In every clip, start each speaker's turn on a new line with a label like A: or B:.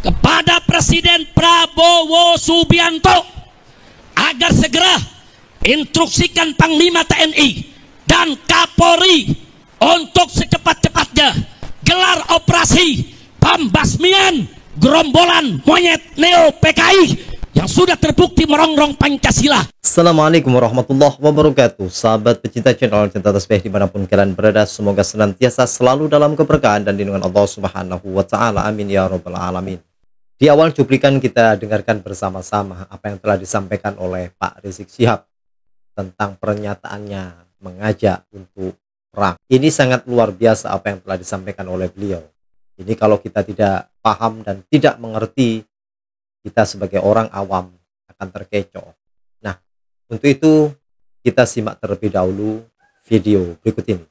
A: kepada Presiden Prabowo Subianto agar segera instruksikan Panglima TNI dan Kapolri untuk secepat-cepatnya gelar operasi pembasmian gerombolan monyet Neo PKI yang sudah terbukti merongrong Pancasila.
B: Assalamualaikum warahmatullahi wabarakatuh. Sahabat pecinta channel Cinta Tasbih dimanapun kalian berada, semoga senantiasa selalu dalam keberkahan dan lindungan Allah Subhanahu wa Ta'ala. Amin ya Rabbal Alamin. Di awal cuplikan kita dengarkan bersama-sama apa yang telah disampaikan oleh Pak Rizik Syihab tentang pernyataannya mengajak untuk perang. Ini sangat luar biasa apa yang telah disampaikan oleh beliau. Ini kalau kita tidak paham dan tidak mengerti, kita sebagai orang awam akan terkecoh. Nah, untuk itu kita simak terlebih dahulu video berikut ini.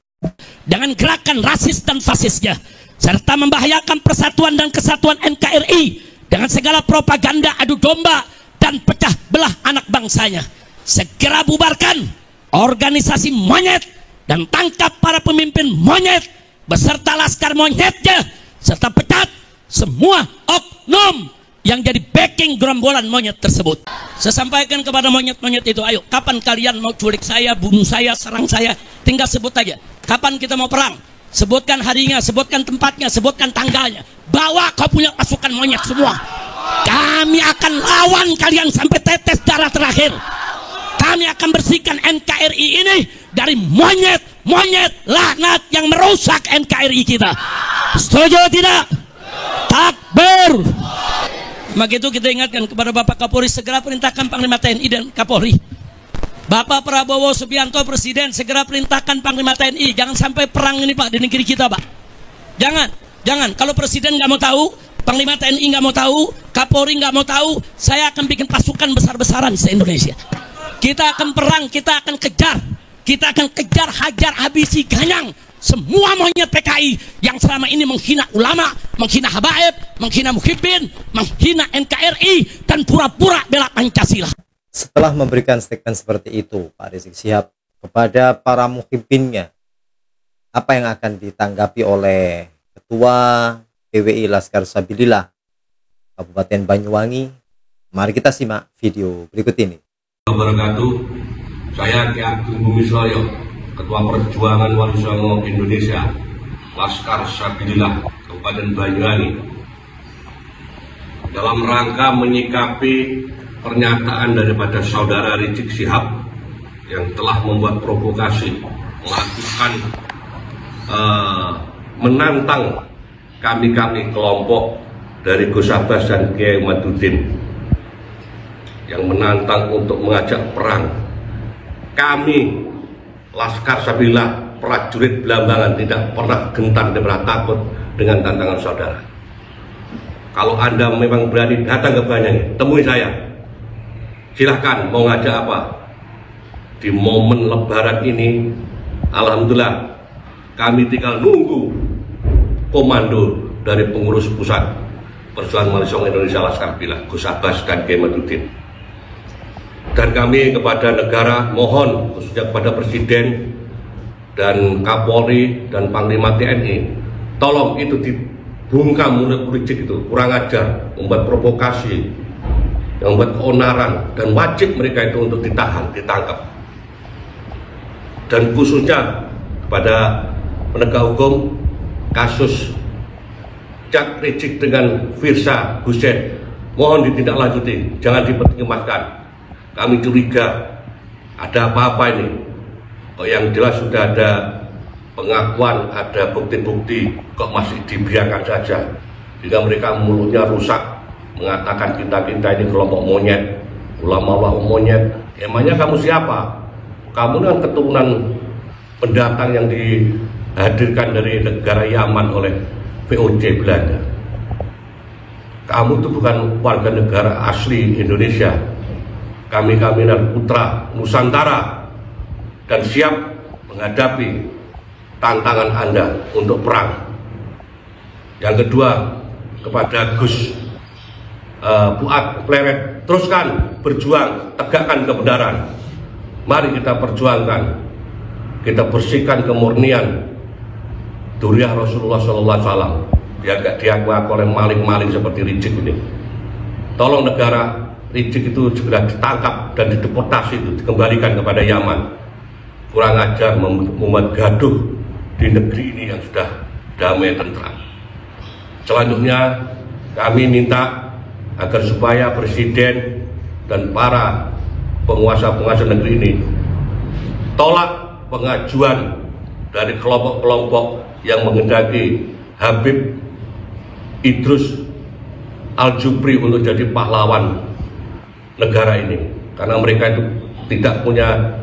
A: Dengan gerakan rasis dan fasisnya, serta membahayakan persatuan dan kesatuan NKRI dengan segala propaganda adu domba dan pecah belah anak bangsanya. Segera bubarkan organisasi monyet dan tangkap para pemimpin monyet beserta laskar monyetnya, serta pecat semua oknum yang jadi backing gerombolan monyet tersebut. Saya sampaikan kepada monyet-monyet itu, ayo, kapan kalian mau culik saya, bunuh saya, serang saya, tinggal sebut aja. Kapan kita mau perang? Sebutkan harinya, sebutkan tempatnya, sebutkan tanggalnya. Bawa kau punya pasukan monyet semua. Kami akan lawan kalian sampai tetes darah terakhir. Kami akan bersihkan NKRI ini dari monyet-monyet laknat yang merusak NKRI kita. Setuju tidak? Takbir. Maka itu kita ingatkan kepada Bapak Kapolri, segera perintahkan Panglima TNI dan Kapolri. Bapak Prabowo Subianto Presiden, segera perintahkan Panglima TNI. Jangan sampai perang ini Pak di negeri kita Pak. Jangan. Kalau Presiden nggak mau tahu, Panglima TNI nggak mau tahu, Kapolri nggak mau tahu, saya akan bikin pasukan besar-besaran se-Indonesia. Kita akan perang, kita akan kejar, hajar, habisi, ganyang semua monyet PKI yang selama ini menghina ulama, menghina habaib, menghina muhibbin, menghina NKRI, dan pura-pura bela Pancasila.
B: Setelah memberikan statement seperti itu, Pak Rizik Syihab kepada para muhibbinnya, apa yang akan ditanggapi oleh Ketua PWI Laskar Sabilillah Kabupaten Banyuwangi? Mari kita simak video berikut ini.
C: Wabarakatuh. Saya Ki Ageng Bumisloyo, Ketua Perjuangan Wali Songo Indonesia, Laskar Sabilillah Kabupaten Banyuwangi, dalam rangka menyikapi pernyataan daripada saudara Rizik Syihab yang telah membuat provokasi, melakukan menantang kami kelompok dari Gus Abbas dan Kiai Madudin yang menantang untuk mengajak perang. Kami Laskar Sabilillah, prajurit Belambangan, tidak pernah gentar, tidak pernah takut dengan tantangan saudara. Kalau Anda memang berani datang ke Banyuwangi, temui saya. Silahkan mau ngajak apa. Di momen Lebaran ini, alhamdulillah, kami tinggal nunggu komando dari pengurus pusat Perjuangan Wali Songo Indonesia Laskar Sabilillah, Gus Abbas dan Kiai Madudin. Dan kami kepada negara mohon, khususnya kepada Presiden dan Kapolri dan Panglima TNI, tolong itu dibungkam mulut Rizik itu, kurang ajar, membuat provokasi, yang membuat keonaran, dan wajib mereka itu untuk ditahan, ditangkap. Dan khususnya kepada penegak hukum, kasus Cak Rizik dengan Firza Hussein, mohon ditindaklanjuti, jangan dipertimbangkan. Kami curiga ada apa-apa ini. Kok yang jelas sudah ada pengakuan, ada bukti-bukti, kok masih dibiarkan saja. Jika mereka mulutnya rusak, mengatakan kita ini kelompok monyet, ulama monyet. Emangnya kamu siapa? Kamu kan keturunan pendatang yang dihadirkan dari negara Yaman oleh VOC Belanda. Kamu itu bukan warga negara asli Indonesia. Kami dan putra Nusantara dan siap menghadapi tantangan Anda untuk perang. Yang kedua, kepada Gus Fuad Pleret, teruskan berjuang, tegakkan kebenaran. Mari kita perjuangkan, kita bersihkan kemurnian Duriah Rasulullah SAW. dia gak diakui oleh maling-maling seperti Rizik ini. Tolong negara Rizik itu segera ditangkap dan dideportasi, itu dikembalikan kepada Yaman. Kurang ajar membuat gaduh di negeri ini yang sudah damai tentram. Selanjutnya kami minta agar supaya Presiden dan para penguasa-penguasa negeri ini tolak pengajuan dari kelompok-kelompok yang menghendaki Habib Idrus Al-Jufri untuk jadi pahlawan negara ini, karena mereka itu tidak punya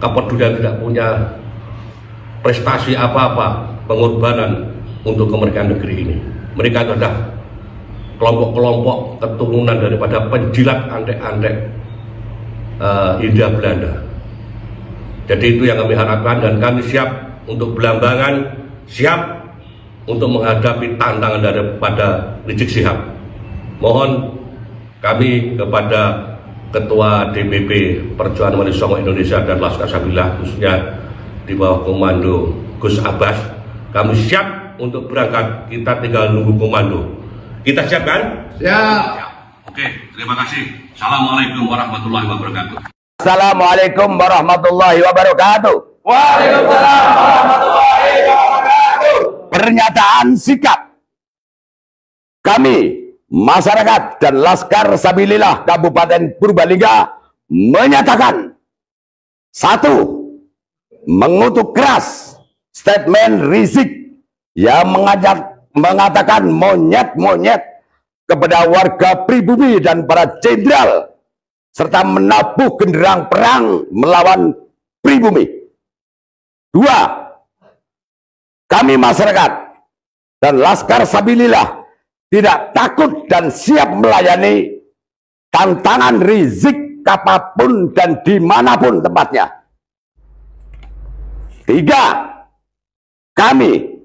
C: kepedulian, tidak punya prestasi apa-apa, pengorbanan untuk kemerdekaan negeri ini. Mereka adalah kelompok-kelompok keturunan daripada penjilat antek-antek Hindia Belanda. Jadi itu yang kami harapkan, dan kami siap untuk belambangan, siap untuk menghadapi tantangan daripada Rizik Syihab. Mohon kami kepada Ketua DPP Perjuangan Wali Songo Indonesia dan Laskar Sabillah, khususnya di bawah komando Gus Abbas, kami siap untuk berangkat. Kita tinggal nunggu komando. Kita siap kan?
D: Siap.
C: Oke, terima kasih. Assalamualaikum warahmatullahi wabarakatuh.
D: Assalamualaikum warahmatullahi wabarakatuh.
E: Waalaikumsalam warahmatullahi wabarakatuh.
D: Pernyataan sikap kami, masyarakat dan Laskar Sabilillah Kabupaten Purbalingga menyatakan: 1. Mengutuk keras statement Rizik yang mengatakan monyet-monyet kepada warga pribumi dan para jenderal, serta menabuh genderang perang melawan pribumi. 2. Kami masyarakat dan Laskar Sabilillah tidak takut dan siap melayani tantangan Rizik kapanpun dan dimanapun tempatnya. 3. Kami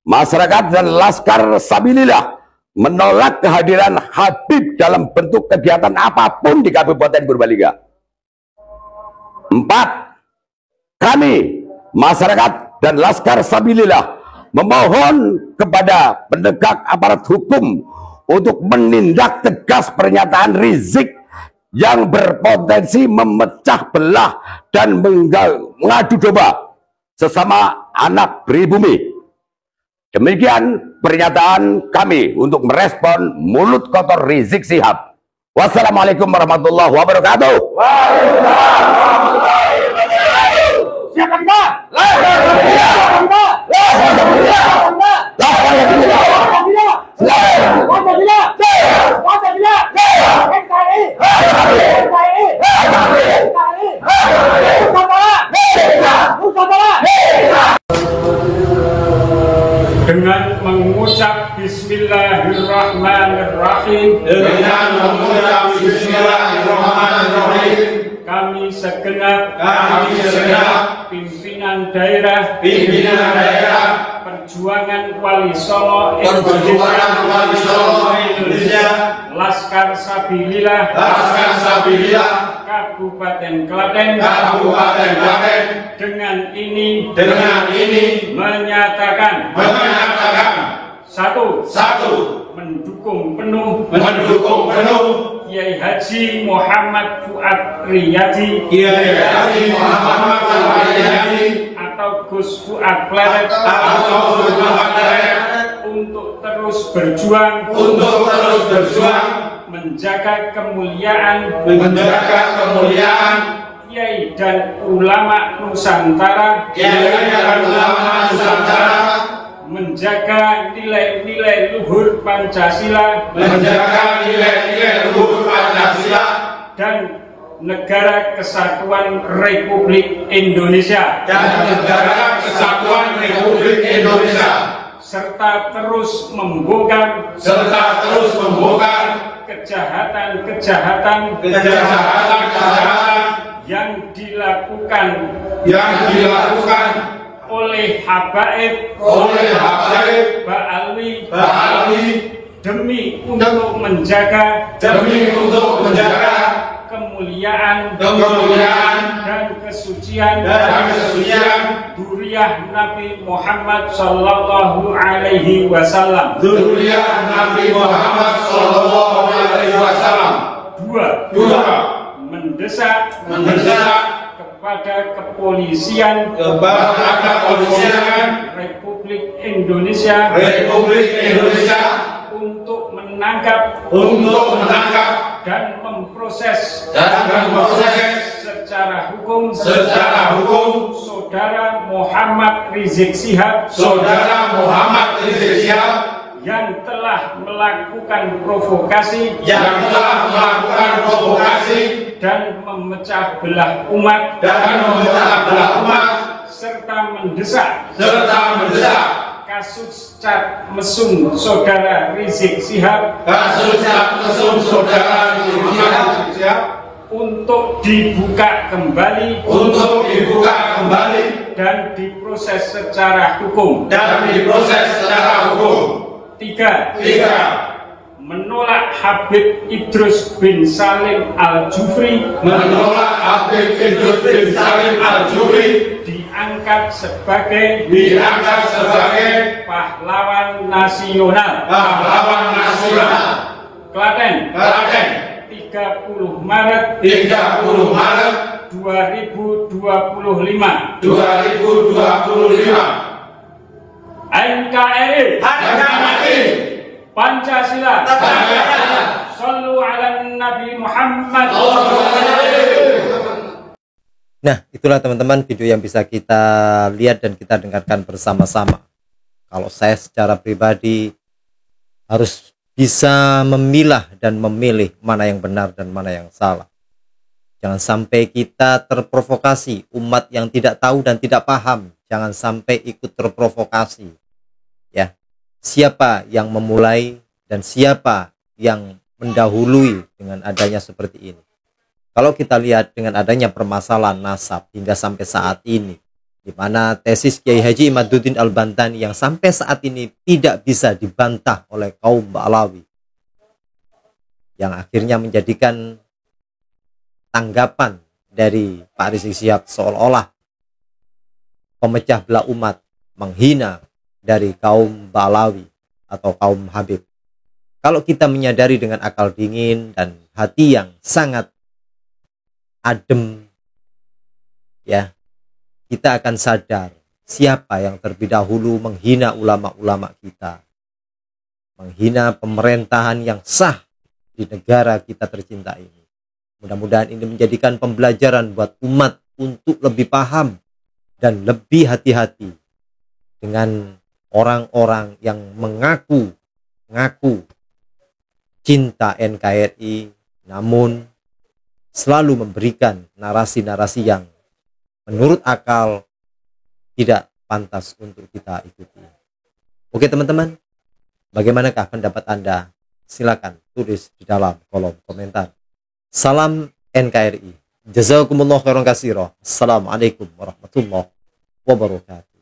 D: masyarakat dan Laskar Sabilillah menolak kehadiran Habib dalam bentuk kegiatan apapun di Kabupaten Purbalingga. 4. Kami masyarakat dan Laskar Sabilillah memohon kepada penegak aparat hukum untuk menindak tegas pernyataan Rizik yang berpotensi memecah belah dan mengadu domba sesama anak pribumi. Demikian pernyataan kami untuk merespon mulut kotor Rizik Syihab. Wassalamualaikum warahmatullahi wabarakatuh.
E: Waalaikumsalam warahmatullahi wabarakatuh.
D: Siapa kita?
F: Dengan mengucap Bismillahirrahmanirrahim, kami segenap pimpinan daerah Perjuangan Wali Songo Indonesia, Laskar Sabilillah Kabupaten Klaten dengan ini menyatakan: 1. Mendukung penuh Kiai Haji Muhammad Fuad Riyadi atau Gus Fuad Kleret untuk terus berjuang menjaga kemuliaan Kiai dan ulama Nusantara, menjaga nilai-nilai luhur Pancasila, dan negara kesatuan Republik Indonesia, serta terus membongkar kejahatan-kejahatan yang dilakukan oleh habaib Ba'alwi demi untuk menjaga kemuliaan dan kesucian Zuriyah Nabi Muhammad Sallallahu Alaihi Wasallam.
E: Zuriyah Nabi Muhammad Sallallahu Alaihi Wasallam.
F: Dua. Mendesak kepada kepolisian Republik Indonesia untuk menangkap dan memproses secara hukum saudara Muhammad Rizik Syihab yang telah melakukan provokasi dan memecah belah umat serta mendesak kasus cat mesum saudara Rizik Syihab untuk dibuka kembali dan diproses secara hukum. Tiga, menolak Habib Idrus bin Salim Al-Jufri diangkat sebagai pahlawan nasional. Klaten 30 Maret 2025. NKRI Pancasila. Sallu ala Nabi Muhammad.
B: Nah, itulah teman-teman video yang bisa kita lihat dan kita dengarkan bersama-sama. Kalau saya secara pribadi harus bisa memilah dan memilih mana yang benar dan mana yang salah. Jangan sampai kita terprovokasi, umat yang tidak tahu dan tidak paham, jangan sampai ikut terprovokasi. Ya, siapa yang memulai dan siapa yang mendahului dengan adanya seperti ini. Kalau kita lihat dengan adanya permasalahan nasab hingga sampai saat ini, di mana tesis Kiai Haji Imaduddin Al-Bantani yang sampai saat ini tidak bisa dibantah oleh kaum Ba'alawi, yang akhirnya menjadikan tanggapan dari Pak Rizik Syihab seolah-olah pemecah belah umat, menghina dari kaum Ba'alawi atau kaum Habib. Kalau kita menyadari dengan akal dingin dan hati yang sangat adem, ya, kita akan sadar siapa yang terlebih dahulu menghina ulama-ulama kita, menghina pemerintahan yang sah di negara kita tercinta ini. Mudah-mudahan ini menjadikan pembelajaran buat umat untuk lebih paham dan lebih hati-hati dengan orang-orang yang mengaku cinta NKRI, namun selalu memberikan narasi-narasi yang menurut akal tidak pantas untuk kita ikuti. Oke teman-teman, bagaimanakah pendapat Anda? Silakan tulis di dalam kolom komentar. Salam NKRI. Jazakumullah khairan katsira. Assalamualaikum warahmatullahi wabarakatuh.